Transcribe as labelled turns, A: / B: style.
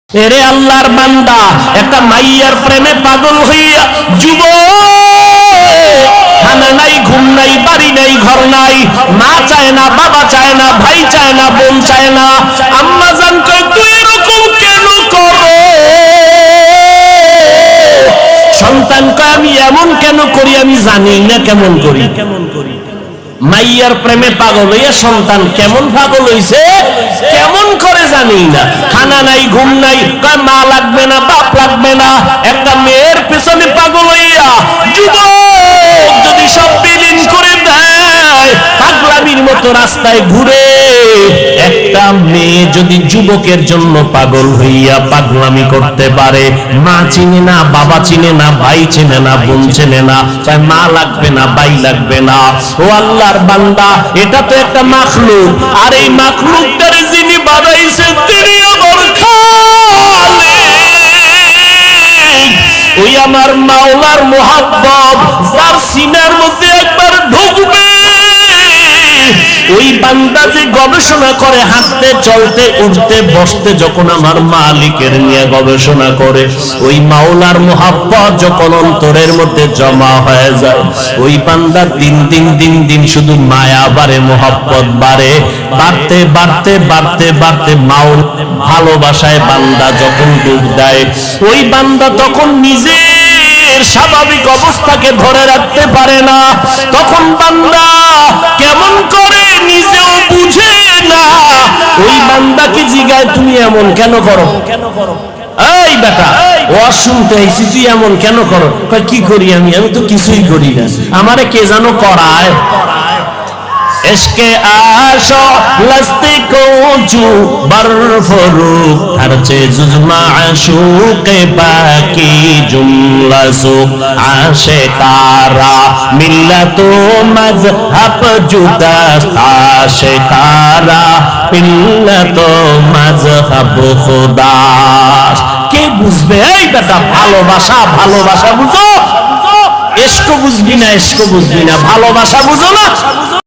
A: এরে আল্লাহর বান্দা, একটা মাইয়ার প্রেমে পাগল হইয়া যুবক, খানা নাই, ঘুম নাই, বাড়ি নাই, ঘর নাই, মা চায় না, বাবা চায় না, ভাই চায় না, বোন চায় না। আম্মা জান কয় তুই এরকম কেন করো? সন্তান কয় আমি এমন কেন করি, আমি জানি না কেমন করি। মাইয়ার প্রেমে পাগল হইয়া সন্তান কেমন পাগল হইছে, কেমন করে জানি না। খানা নাই, ঘুম নাই, কয় মা লাগবে না, বাপ লাগবে না। একটা মেয়ের পেছনে পাগল হইয়া যুবক যদি সব বিলীন করে দেয়, পাগলামির মতো রাস্তায় ঘুরে। একটা মেয়ে যদি যুবকের জন্য পাগল হইয়া পাগলামি করতে পারে, মা চিনে না, বাবা চিনে না, ভাই চিনে না, বোন চিনে না, তাই মা লাগবে না, ভাই লাগবে না। ও আল্লাহর বান্দা, এটা তো একটা মাখলুক, আর এই মাখলুকটার যিনি বানাইছে তিনি আমার খালিক। ওই আমার মাওলার মোহাব্বত যার সিনার মধ্যে একবার ঢুকবে, ওই বান্দা যে গবেষণা করে হাঁটতে, চলতে, উঠতে, বসতে, যখন আমার মালিকের নিয়ে গবেষণা করে, ওই মাওলার মোহাব্বত যখন অন্তরের মধ্যে জমা হয়ে যায়, ওই বান্দা দিন দিন দিন দিন শুধু মায়া বাড়ে, মোহাব্বত বাড়ে, বাড়তে বাড়তে বাড়তে বাড়তে মাওলার ভালোবাসায় বান্দা যখন ডুব দেয়, ওই বান্দা তখন নিজের স্বাভাবিক অবস্থাকে ধরে রাখতে পারে না। তখন বান্দা কেমন করে নিজেও বুঝে না। ওই বান্দাকে জিগায় তুমি এমন কেন করো? এই বেটা, ওয়াজ শুনতে আইছি, তুই এমন কেন করো? কয় কি করি আমি? আমি তো কিছুই করি না, আমারে কে জানো করায়। इश्क़े आशो लस्ती को जू बरफरूख हर चीज़ माशूक़े बाकी जुमला सुख आशिकारा मिल्लतो मज़हब जुदा आशिकारा मिल्लतो मज़हब खुदा। কে বুঝবে? এই বেটা, ভালোবাসা ভালোবাসা বুঝো, ইশক বুঝবি না, ইশক বুঝবি না, ভালোবাসা বুঝো না।